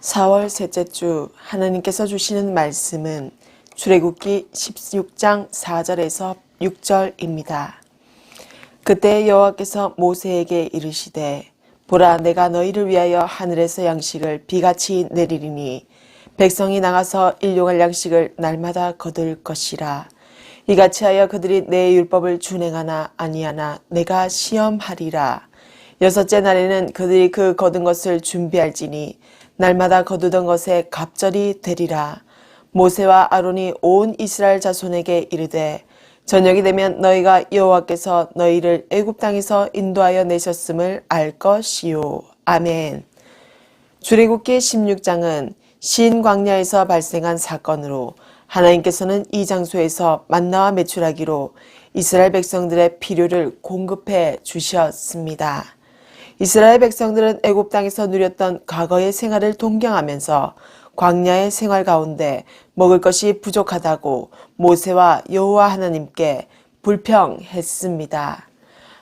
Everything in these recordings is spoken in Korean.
4월 셋째 주 하나님께서 주시는 말씀은 출애굽기 16장 4절에서 6절입니다. 그때 여호와께서 모세에게 이르시되 보라, 내가 너희를 위하여 하늘에서 양식을 비같이 내리리니 백성이 나가서 일용할 양식을 날마다 거둘 것이라. 이같이 하여 그들이 내 율법을 준행하나 아니하나 내가 시험하리라. 여섯째 날에는 그들이 그 거둔 것을 준비할지니 날마다 거두던 것에 갑절이 되리라. 모세와 아론이 온 이스라엘 자손에게 이르되 저녁이 되면 너희가 여호와께서 너희를 애굽 땅에서 인도하여 내셨음을 알 것이요. 아멘. 출애굽기 16장은 신 광야에서 발생한 사건으로 하나님께서는 이 장소에서 만나와 메추라기로 이스라엘 백성들의 필요를 공급해 주셨습니다. 이스라엘 백성들은 애굽 땅에서 누렸던 과거의 생활을 동경하면서 광야의 생활 가운데 먹을 것이 부족하다고 모세와 여호와 하나님께 불평했습니다.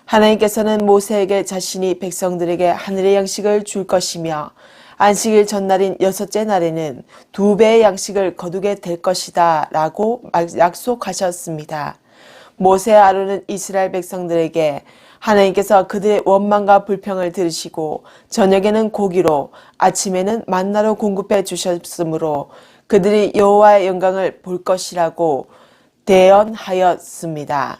하나님께서는 모세에게 자신이 백성들에게 하늘의 양식을 줄 것이며 안식일 전날인 여섯째 날에는 2배의 양식을 거두게 될 것이다 라고 약속하셨습니다. 모세와 아론은 이스라엘 백성들에게 하나님께서 그들의 원망과 불평을 들으시고 저녁에는 고기로 아침에는 만나로 공급해 주셨으므로 그들이 여호와의 영광을 볼 것이라고 대언하였습니다.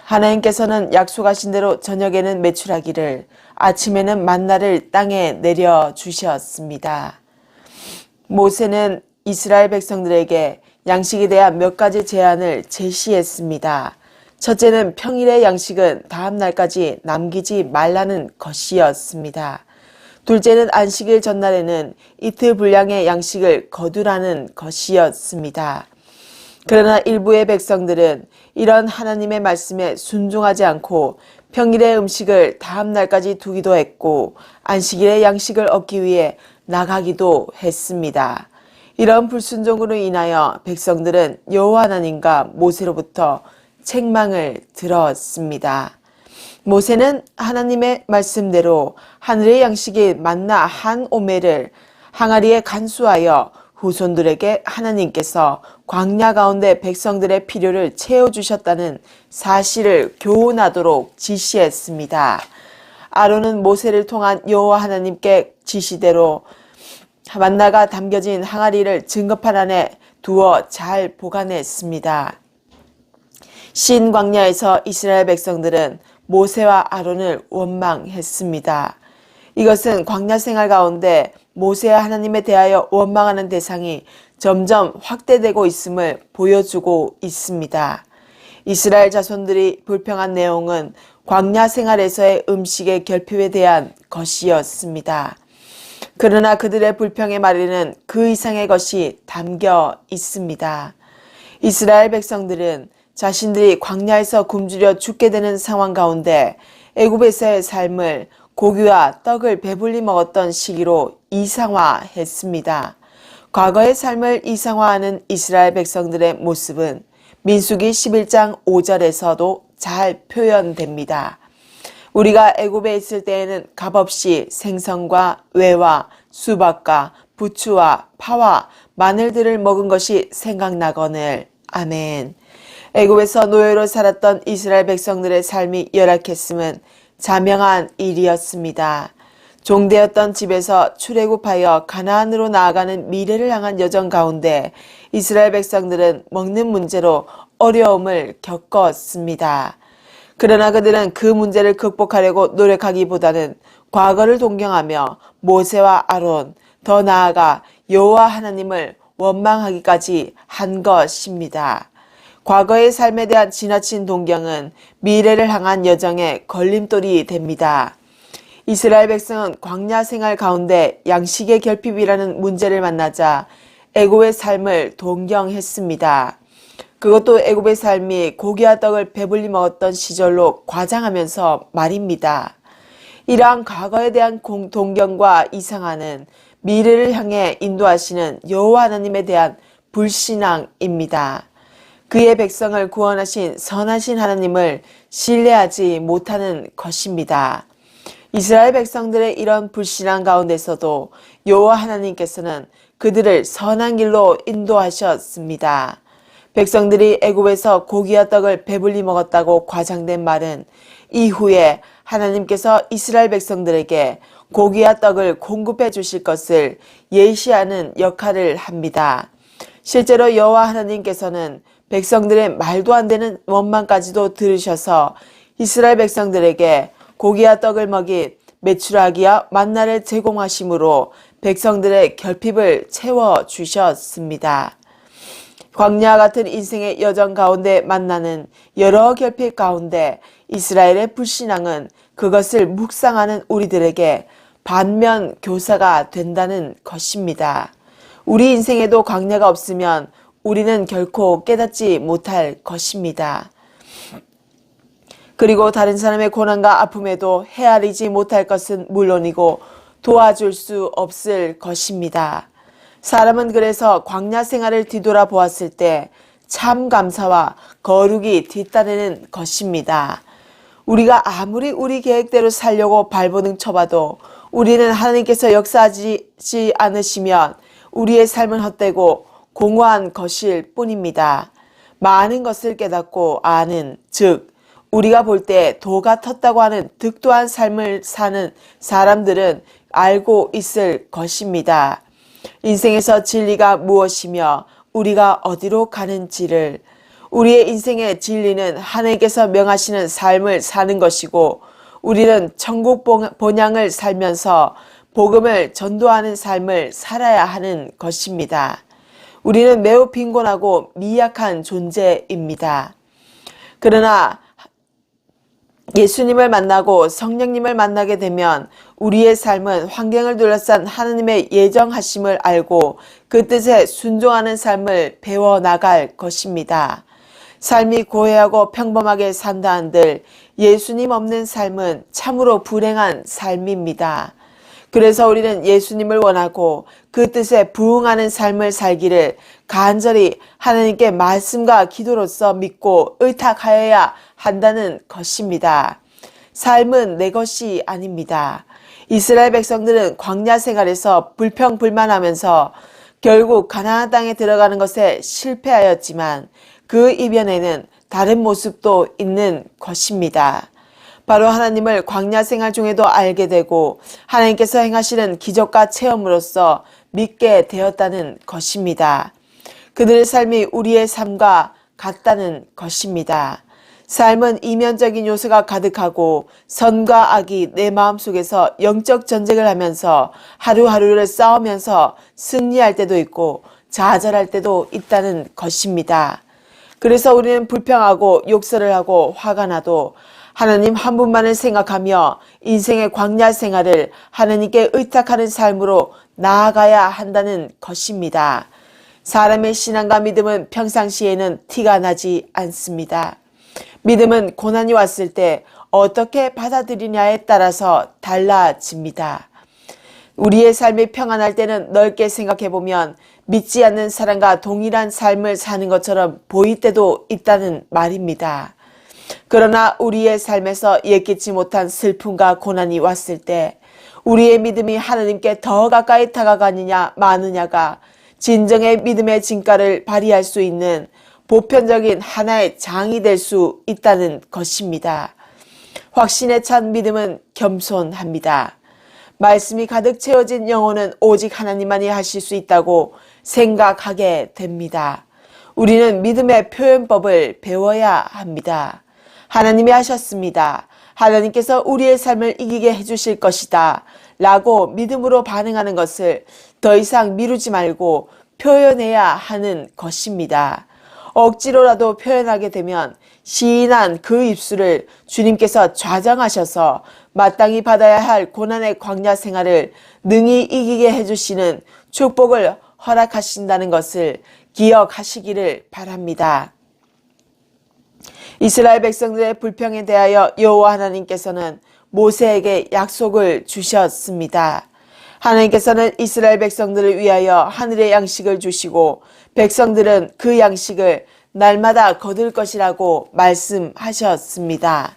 하나님께서는 약속하신 대로 저녁에는 메추라기를 아침에는 만나를 땅에 내려주셨습니다. 모세는 이스라엘 백성들에게 양식에 대한 몇 가지 제안을 제시했습니다. 첫째는 평일의 양식은 다음 날까지 남기지 말라는 것이었습니다. 둘째는 안식일 전날에는 이틀 분량의 양식을 거두라는 것이었습니다. 그러나 일부의 백성들은 이런 하나님의 말씀에 순종하지 않고 평일의 음식을 다음 날까지 두기도 했고 안식일의 양식을 얻기 위해 나가기도 했습니다. 이런 불순종으로 인하여 백성들은 여호와 하나님과 모세로부터 책망을 들었습니다. 모세는 하나님의 말씀대로 하늘의 양식이 만나 한 오멜을 항아리에 간수하여 후손들에게 하나님께서 광야 가운데 백성들의 필요를 채워주셨다는 사실을 교훈하도록 지시했습니다. 아론은 모세를 통한 여호와 하나님께 지시대로 만나가 담겨진 항아리를 증거판 안에 두어 잘 보관했습니다. 신광야에서 이스라엘 백성들은 모세와 아론을 원망했습니다. 이것은 광야 생활 가운데 모세와 하나님에 대하여 원망하는 대상이 점점 확대되고 있음을 보여주고 있습니다. 이스라엘 자손들이 불평한 내용은 광야 생활에서의 음식의 결핍에 대한 것이었습니다. 그러나 그들의 불평의 말에는 그 이상의 것이 담겨 있습니다. 이스라엘 백성들은 자신들이 광야에서 굶주려 죽게 되는 상황 가운데 애굽에서의 삶을 고기와 떡을 배불리 먹었던 시기로 이상화했습니다. 과거의 삶을 이상화하는 이스라엘 백성들의 모습은 민수기 11장 5절에서도 잘 표현됩니다. 우리가 애굽에 있을 때에는 값없이 생선과 외와 수박과 부추와 파와 마늘들을 먹은 것이 생각나거늘. 아멘. 애굽에서 노예로 살았던 이스라엘 백성들의 삶이 열악했음은 자명한 일이었습니다. 종되었던 집에서 출애굽하여 가나안으로 나아가는 미래를 향한 여정 가운데 이스라엘 백성들은 먹는 문제로 어려움을 겪었습니다. 그러나 그들은 그 문제를 극복하려고 노력하기보다는 과거를 동경하며 모세와 아론, 더 나아가 여호와 하나님을 원망하기까지 한 것입니다. 과거의 삶에 대한 지나친 동경은 미래를 향한 여정의 걸림돌이 됩니다. 이스라엘 백성은 광야 생활 가운데 양식의 결핍이라는 문제를 만나자 애굽의 삶을 동경했습니다. 그것도 애굽의 삶이 고기와 떡을 배불리 먹었던 시절로 과장하면서 말입니다. 이러한 과거에 대한 동경과 이상화는 미래를 향해 인도하시는 여호와 하나님에 대한 불신앙입니다. 그의 백성을 구원하신 선하신 하나님을 신뢰하지 못하는 것입니다. 이스라엘 백성들의 이런 불신앙 가운데서도 여호와 하나님께서는 그들을 선한 길로 인도하셨습니다. 백성들이 애굽에서 고기와 떡을 배불리 먹었다고 과장된 말은 이후에 하나님께서 이스라엘 백성들에게 고기와 떡을 공급해 주실 것을 예시하는 역할을 합니다. 실제로 여호와 하나님께서는 백성들의 말도 안 되는 원망까지도 들으셔서 이스라엘 백성들에게 고기와 떡을 먹인 메추라기와 만나를 제공하심으로 백성들의 결핍을 채워주셨습니다. 광야와 같은 인생의 여정 가운데 만나는 여러 결핍 가운데 이스라엘의 불신앙은 그것을 묵상하는 우리들에게 반면 교사가 된다는 것입니다. 우리 인생에도 광야가 없으면 우리는 결코 깨닫지 못할 것입니다. 그리고 다른 사람의 고난과 아픔에도 헤아리지 못할 것은 물론이고 도와줄 수 없을 것입니다. 사람은 그래서 광야 생활을 뒤돌아 보았을 때 참 감사와 거룩이 뒤따르는 것입니다. 우리가 아무리 우리 계획대로 살려고 발버둥 쳐봐도 우리는 하나님께서 역사하지 않으시면 우리의 삶은 헛되고 공허한 것일 뿐입니다. 많은 것을 깨닫고 아는, 즉 우리가 볼 때 도가 텄다고 하는 득도한 삶을 사는 사람들은 알고 있을 것입니다. 인생에서 진리가 무엇이며 우리가 어디로 가는지를, 우리의 인생의 진리는 하나님께서 명하시는 삶을 사는 것이고 우리는 천국 본향을 살면서 복음을 전도하는 삶을 살아야 하는 것입니다. 우리는 매우 빈곤하고 미약한 존재입니다. 그러나 예수님을 만나고 성령님을 만나게 되면 우리의 삶은 환경을 둘러싼 하나님의 예정하심을 알고 그 뜻에 순종하는 삶을 배워나갈 것입니다. 삶이 고해하고 평범하게 산다 한들 예수님 없는 삶은 참으로 불행한 삶입니다. 그래서 우리는 예수님을 원하고 그 뜻에 부응하는 삶을 살기를 간절히 하나님께 말씀과 기도로서 믿고 의탁하여야 한다는 것입니다. 삶은 내 것이 아닙니다. 이스라엘 백성들은 광야 생활에서 불평불만하면서 결국 가나안 땅에 들어가는 것에 실패하였지만 그 이변에는 다른 모습도 있는 것입니다. 바로 하나님을 광야 생활 중에도 알게 되고 하나님께서 행하시는 기적과 체험으로써 믿게 되었다는 것입니다. 그들의 삶이 우리의 삶과 같다는 것입니다. 삶은 이면적인 요소가 가득하고 선과 악이 내 마음속에서 영적 전쟁을 하면서 하루하루를 싸우면서 승리할 때도 있고 좌절할 때도 있다는 것입니다. 그래서 우리는 불평하고 욕설을 하고 화가 나도 하나님 한 분만을 생각하며 인생의 광야 생활을 하나님께 의탁하는 삶으로 나아가야 한다는 것입니다. 사람의 신앙과 믿음은 평상시에는 티가 나지 않습니다. 믿음은 고난이 왔을 때 어떻게 받아들이냐에 따라서 달라집니다. 우리의 삶이 평안할 때는 넓게 생각해보면 믿지 않는 사람과 동일한 삶을 사는 것처럼 보일 때도 있다는 말입니다. 그러나 우리의 삶에서 예기치 못한 슬픔과 고난이 왔을 때 우리의 믿음이 하나님께 더 가까이 다가가느냐 마느냐가 진정의 믿음의 진가를 발휘할 수 있는 보편적인 하나의 장이 될 수 있다는 것입니다. 확신에 찬 믿음은 겸손합니다. 말씀이 가득 채워진 영혼은 오직 하나님만이 하실 수 있다고 생각하게 됩니다. 우리는 믿음의 표현법을 배워야 합니다. 하나님이 하셨습니다. 하나님께서 우리의 삶을 이기게 해주실 것이다 라고 믿음으로 반응하는 것을 더 이상 미루지 말고 표현해야 하는 것입니다. 억지로라도 표현하게 되면 시인한 그 입술을 주님께서 좌정하셔서 마땅히 받아야 할 고난의 광야 생활을 능히 이기게 해주시는 축복을 허락하신다는 것을 기억하시기를 바랍니다. 이스라엘 백성들의 불평에 대하여 여호와 하나님께서는 모세에게 약속을 주셨습니다. 하나님께서는 이스라엘 백성들을 위하여 하늘의 양식을 주시고 백성들은 그 양식을 날마다 거둘 것이라고 말씀하셨습니다.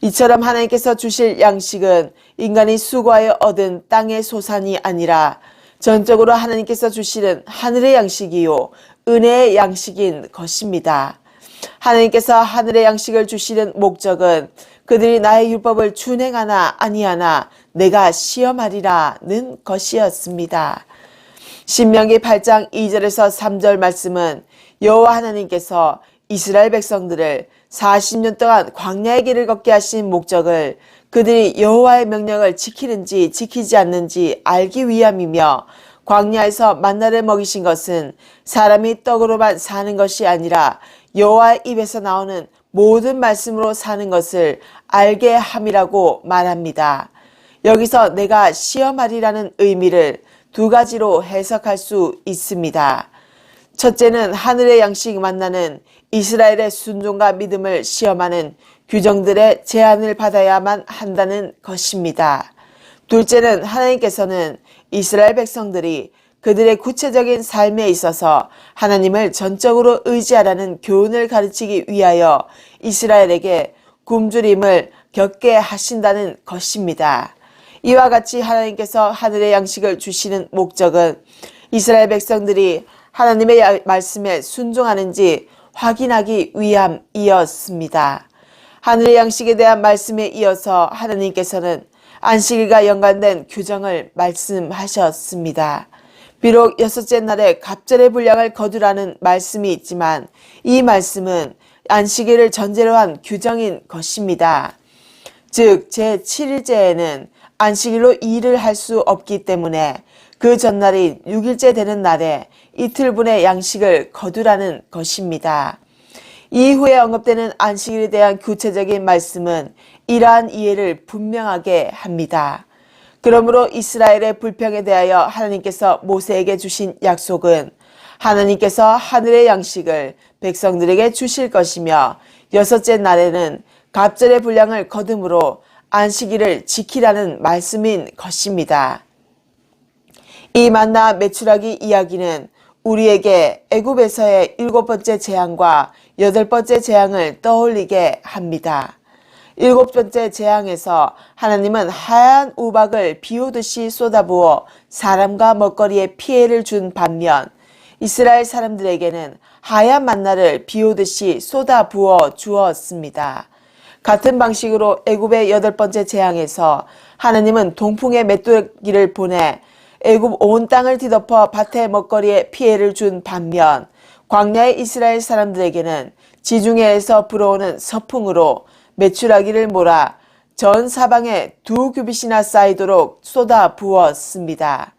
이처럼 하나님께서 주실 양식은 인간이 수고하여 얻은 땅의 소산이 아니라 전적으로 하나님께서 주시는 하늘의 양식이요 은혜의 양식인 것입니다. 하나님께서 하늘의 양식을 주시는 목적은 그들이 나의 율법을 준행하나 아니하나 내가 시험하리라는 것이었습니다. 신명기 8장 2절에서 3절 말씀은 여호와 하나님께서 이스라엘 백성들을 40년 동안 광야의 길을 걷게 하신 목적을 그들이 여호와의 명령을 지키는지 지키지 않는지 알기 위함이며, 광야에서 만나를 먹이신 것은 사람이 떡으로만 사는 것이 아니라 여호와의 입에서 나오는 모든 말씀으로 사는 것을 알게 함이라고 말합니다. 여기서 내가 시험하리라는 의미를 두 가지로 해석할 수 있습니다. 첫째는 하늘의 양식 만나는 이스라엘의 순종과 믿음을 시험하는 규정들의 제한을 받아야만 한다는 것입니다. 둘째는 하나님께서는 이스라엘 백성들이 그들의 구체적인 삶에 있어서 하나님을 전적으로 의지하라는 교훈을 가르치기 위하여 이스라엘에게 굶주림을 겪게 하신다는 것입니다. 이와 같이 하나님께서 하늘의 양식을 주시는 목적은 이스라엘 백성들이 하나님의 말씀에 순종하는지 확인하기 위함이었습니다. 하늘의 양식에 대한 말씀에 이어서 하나님께서는 안식일과 연관된 규정을 말씀하셨습니다. 비록 여섯째 날에 갑절의 분량을 거두라는 말씀이 있지만 이 말씀은 안식일을 전제로 한 규정인 것입니다. 즉 제7일째에는 안식일로 일을 할 수 없기 때문에 그 전날인 6일째 되는 날에 이틀분의 양식을 거두라는 것입니다. 이후에 언급되는 안식일에 대한 구체적인 말씀은 이러한 이해를 분명하게 합니다. 그러므로 이스라엘의 불평에 대하여 하나님께서 모세에게 주신 약속은 하나님께서 하늘의 양식을 백성들에게 주실 것이며 여섯째 날에는 갑절의 분량을 거둠으로 안식일을 지키라는 말씀인 것입니다. 이 만나 메추라기 이야기는 우리에게 애굽에서의 7번째 재앙과 8번째 재앙을 떠올리게 합니다. 7번째 재앙에서 하나님은 하얀 우박을 비오듯이 쏟아부어 사람과 먹거리에 피해를 준 반면 이스라엘 사람들에게는 하얀 만나를 비오듯이 쏟아부어 주었습니다. 같은 방식으로 애굽의 8번째 재앙에서 하나님은 동풍의 메뚜기를 보내 애굽 온 땅을 뒤덮어 밭의 먹거리에 피해를 준 반면 광야의 이스라엘 사람들에게는 지중해에서 불어오는 서풍으로 메추라기를 몰아 전 사방에 2규빗이나 쌓이도록 쏟아 부었습니다.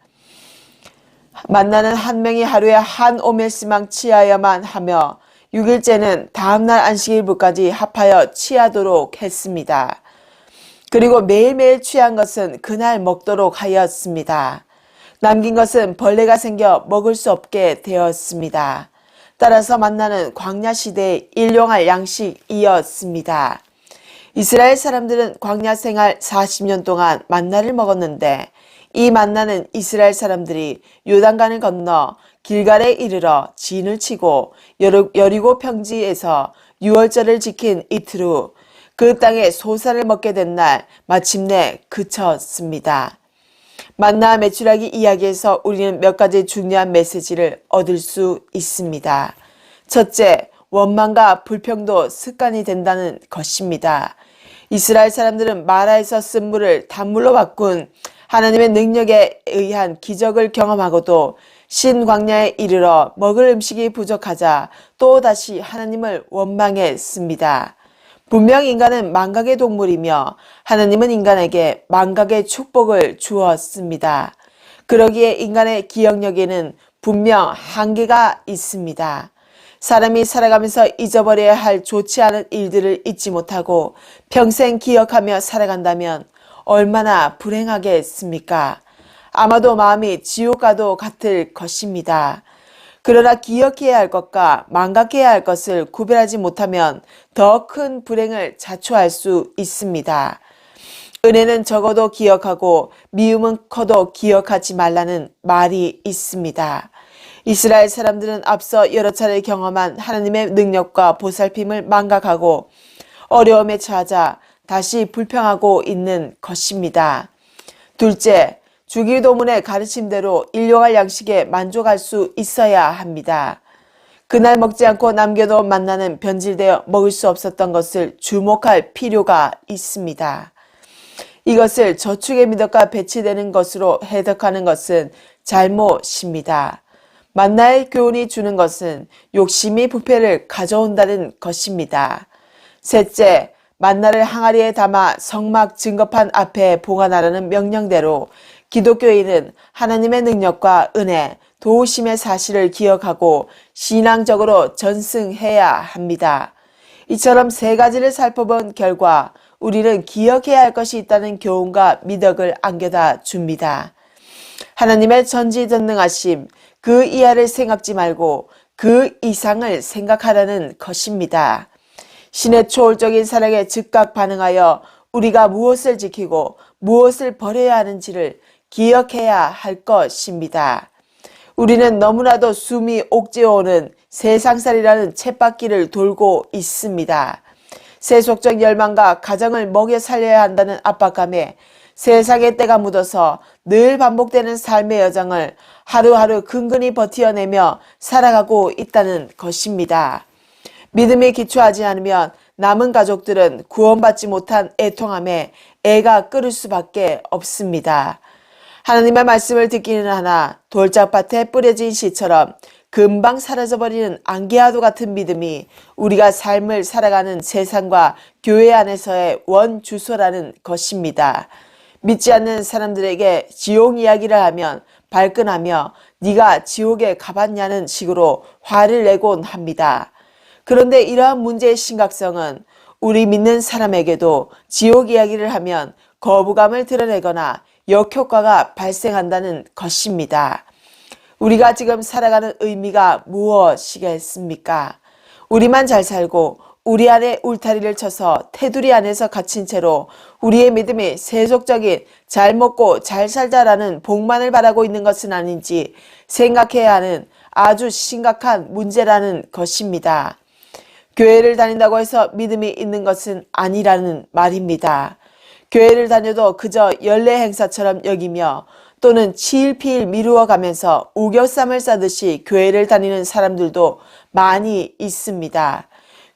만나는 한 명이 하루에 한 오멜시만 취하여야만 하며 6일째는 다음날 안식일부까지 합하여 취하도록 했습니다. 그리고 매일매일 취한 것은 그날 먹도록 하였습니다. 남긴 것은 벌레가 생겨 먹을 수 없게 되었습니다. 따라서 만나는 광야 시대에 일용할 양식이었습니다. 이스라엘 사람들은 광야 생활 40년 동안 만나를 먹었는데 이 만나는 이스라엘 사람들이 요단강을 건너 길갈에 이르러 진을 치고 여리고 평지에서 유월절을 지킨 이틀 후 그 땅에 소산을 먹게 된 날 마침내 그쳤습니다. 만나 메추라기 이야기에서 우리는 몇 가지 중요한 메시지를 얻을 수 있습니다. 첫째, 원망과 불평도 습관이 된다는 것입니다. 이스라엘 사람들은 마라에서 쓴 물을 단물로 바꾼 하나님의 능력에 의한 기적을 경험하고도 신광야에 이르러 먹을 음식이 부족하자 또다시 하나님을 원망했습니다. 분명 인간은 망각의 동물이며 하나님은 인간에게 망각의 축복을 주었습니다. 그러기에 인간의 기억력에는 분명 한계가 있습니다. 사람이 살아가면서 잊어버려야 할 좋지 않은 일들을 잊지 못하고 평생 기억하며 살아간다면 얼마나 불행하겠습니까? 아마도 마음이 지옥과도 같을 것입니다. 그러나 기억해야 할 것과 망각해야 할 것을 구별하지 못하면 더 큰 불행을 자초할 수 있습니다. 은혜는 적어도 기억하고 미움은 커도 기억하지 말라는 말이 있습니다. 이스라엘 사람들은 앞서 여러 차례 경험한 하나님의 능력과 보살핌을 망각하고 어려움에 처하자 다시 불평하고 있는 것입니다. 둘째, 주기도문의 가르침대로 일용할 양식에 만족할 수 있어야 합니다. 그날 먹지 않고 남겨놓은 만나는 변질되어 먹을 수 없었던 것을 주목할 필요가 있습니다. 이것을 저축의 미덕과 배치되는 것으로 해석하는 것은 잘못입니다. 만나의 교훈이 주는 것은 욕심이 부패를 가져온다는 것입니다. 셋째, 만나를 항아리에 담아 성막 증거판 앞에 보관하라는 명령대로 기독교인은 하나님의 능력과 은혜, 도우심의 사실을 기억하고 신앙적으로 전승해야 합니다. 이처럼 세 가지를 살펴본 결과 우리는 기억해야 할 것이 있다는 교훈과 미덕을 안겨다 줍니다. 하나님의 전지전능하심, 그 이하를 생각지 말고 그 이상을 생각하라는 것입니다. 신의 초월적인 사랑에 즉각 반응하여 우리가 무엇을 지키고 무엇을 버려야 하는지를 기억해야 할 것입니다. 우리는 너무나도 숨이 옥죄어오는 세상살이라는 쳇바퀴를 돌고 있습니다. 세속적 열망과 가정을 먹여 살려야 한다는 압박감에 세상의 때가 묻어서 늘 반복되는 삶의 여정을 하루하루 근근히 버티어내며 살아가고 있다는 것입니다. 믿음이 기초하지 않으면 남은 가족들은 구원받지 못한 애통함에 애가 끓을 수밖에 없습니다. 하나님의 말씀을 듣기는 하나 돌짝밭에 뿌려진 씨처럼 금방 사라져버리는 안개와도 같은 믿음이 우리가 삶을 살아가는 세상과 교회 안에서의 원주소라는 것입니다. 믿지 않는 사람들에게 지옥 이야기를 하면 발끈하며 네가 지옥에 가봤냐는 식으로 화를 내곤 합니다. 그런데 이러한 문제의 심각성은 우리 믿는 사람에게도 지옥 이야기를 하면 거부감을 드러내거나 역효과가 발생한다는 것입니다. 우리가 지금 살아가는 의미가 무엇이겠습니까? 우리만 잘 살고 우리 안에 울타리를 쳐서 테두리 안에서 갇힌 채로 우리의 믿음이 세속적인 잘 먹고 잘 살자라는 복만을 바라고 있는 것은 아닌지 생각해야 하는 아주 심각한 문제라는 것입니다. 교회를 다닌다고 해서 믿음이 있는 것은 아니라는 말입니다. 교회를 다녀도 그저 연례 행사처럼 여기며 또는 치일피일 미루어가면서 우겨쌈을 싸듯이 교회를 다니는 사람들도 많이 있습니다.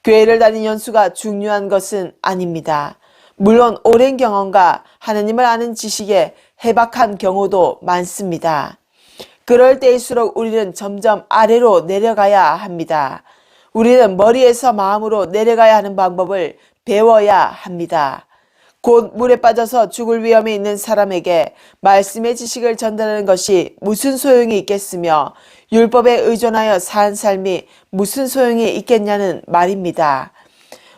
교회를 다닌 연수가 중요한 것은 아닙니다. 물론 오랜 경험과 하나님을 아는 지식에 해박한 경우도 많습니다. 그럴 때일수록 우리는 점점 아래로 내려가야 합니다. 우리는 머리에서 마음으로 내려가야 하는 방법을 배워야 합니다. 곧 물에 빠져서 죽을 위험에 있는 사람에게 말씀의 지식을 전달하는 것이 무슨 소용이 있겠으며 율법에 의존하여 산 삶이 무슨 소용이 있겠냐는 말입니다.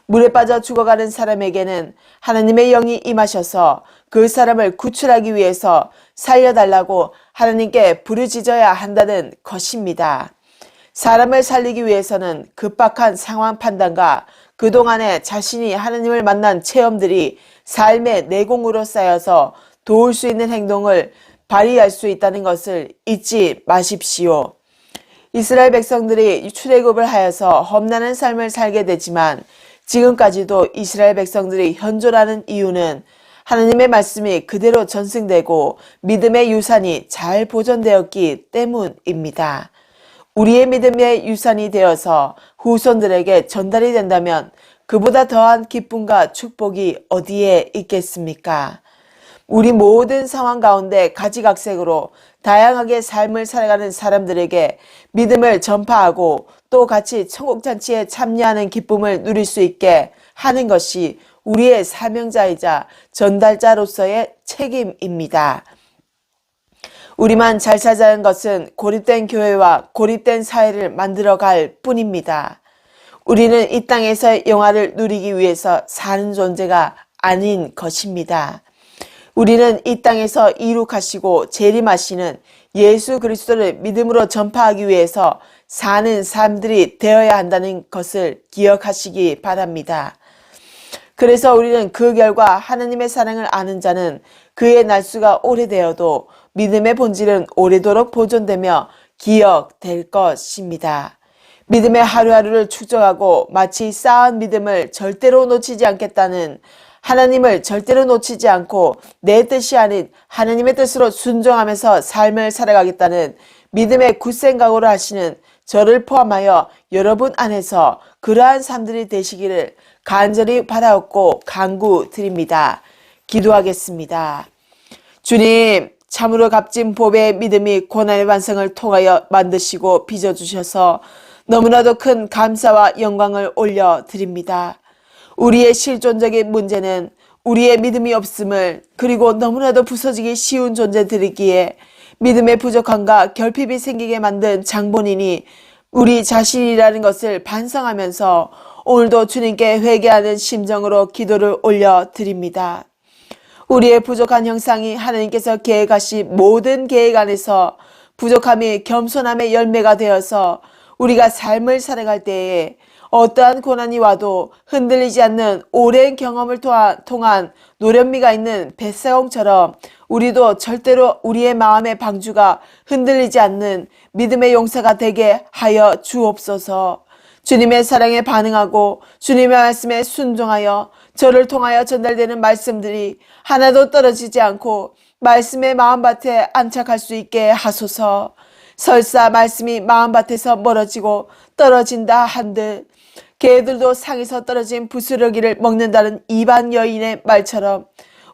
물에 빠져 죽어가는 사람에게는 하나님의 영이 임하셔서 그 사람을 구출하기 위해서 살려달라고 하나님께 부르짖어야 한다는 것입니다. 사람을 살리기 위해서는 급박한 상황 판단과 그동안에 자신이 하나님을 만난 체험들이 삶의 내공으로 쌓여서 도울 수 있는 행동을 발휘할 수 있다는 것을 잊지 마십시오. 이스라엘 백성들이 출애굽을 하여서 험난한 삶을 살게 되지만 지금까지도 이스라엘 백성들이 현존하는 이유는 하나님의 말씀이 그대로 전승되고 믿음의 유산이 잘 보존되었기 때문입니다. 우리의 믿음의 유산이 되어서 후손들에게 전달이 된다면 그보다 더한 기쁨과 축복이 어디에 있겠습니까? 우리 모든 상황 가운데 가지각색으로 다양하게 삶을 살아가는 사람들에게 믿음을 전파하고 또 같이 천국잔치에 참여하는 기쁨을 누릴 수 있게 하는 것이 우리의 사명자이자 전달자로서의 책임입니다. 우리만 잘 살자는 것은 고립된 교회와 고립된 사회를 만들어갈 뿐입니다. 우리는 이 땅에서의 영화를 누리기 위해서 사는 존재가 아닌 것입니다. 우리는 이 땅에서 이룩하시고 재림하시는 예수 그리스도를 믿음으로 전파하기 위해서 사는 사람들이 되어야 한다는 것을 기억하시기 바랍니다. 그래서 우리는 그 결과 하나님의 사랑을 아는 자는 그의 날수가 오래되어도 믿음의 본질은 오래도록 보존되며 기억될 것입니다. 믿음의 하루하루를 축적하고 마치 쌓은 믿음을 절대로 놓치지 않겠다는 하나님을 절대로 놓치지 않고 내 뜻이 아닌 하나님의 뜻으로 순종하면서 삶을 살아가겠다는 믿음의 굳센각오를 하시는 저를 포함하여 여러분 안에서 그러한 삶들이 되시기를 간절히 바라옵고 간구드립니다. 기도하겠습니다. 주님, 참으로 값진 보배의 믿음이 고난의 완성을 통하여 만드시고 빚어주셔서 너무나도 큰 감사와 영광을 올려드립니다. 우리의 실존적인 문제는 우리의 믿음이 없음을, 그리고 너무나도 부서지기 쉬운 존재들이기에 믿음의 부족함과 결핍이 생기게 만든 장본인이 우리 자신이라는 것을 반성하면서 오늘도 주님께 회개하는 심정으로 기도를 올려드립니다. 우리의 부족한 형상이 하나님께서 계획하신 모든 계획 안에서 부족함이 겸손함의 열매가 되어서 우리가 삶을 살아갈 때에 어떠한 고난이 와도 흔들리지 않는 오랜 경험을 통한 노련미가 있는 벳사공처럼 우리도 절대로 우리의 마음의 방주가 흔들리지 않는 믿음의 용사가 되게 하여 주옵소서. 주님의 사랑에 반응하고 주님의 말씀에 순종하여 저를 통하여 전달되는 말씀들이 하나도 떨어지지 않고 말씀의 마음밭에 안착할 수 있게 하소서. 설사 말씀이 마음밭에서 멀어지고 떨어진다 한들 개들도 상에서 떨어진 부스러기를 먹는다는 이방 여인의 말처럼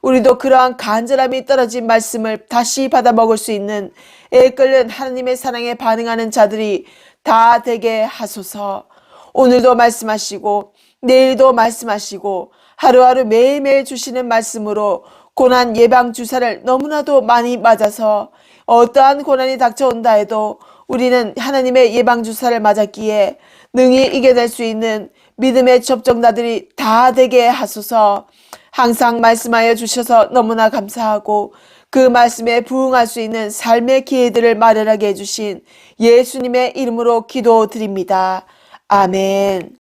우리도 그러한 간절함이 떨어진 말씀을 다시 받아 먹을 수 있는 애끓는 하나님의 사랑에 반응하는 자들이 다 되게 하소서. 오늘도 말씀하시고 내일도 말씀하시고 하루하루 매일매일 주시는 말씀으로 고난 예방 주사를 너무나도 많이 맞아서 어떠한 고난이 닥쳐온다 해도 우리는 하나님의 예방 주사를 맞았기에 능히 이겨낼 수 있는 믿음의 접종자들이 다 되게 하소서. 항상 말씀하여 주셔서 너무나 감사하고 그 말씀에 부응할 수 있는 삶의 기회들을 마련하게 해주신 예수님의 이름으로 기도드립니다. 아멘.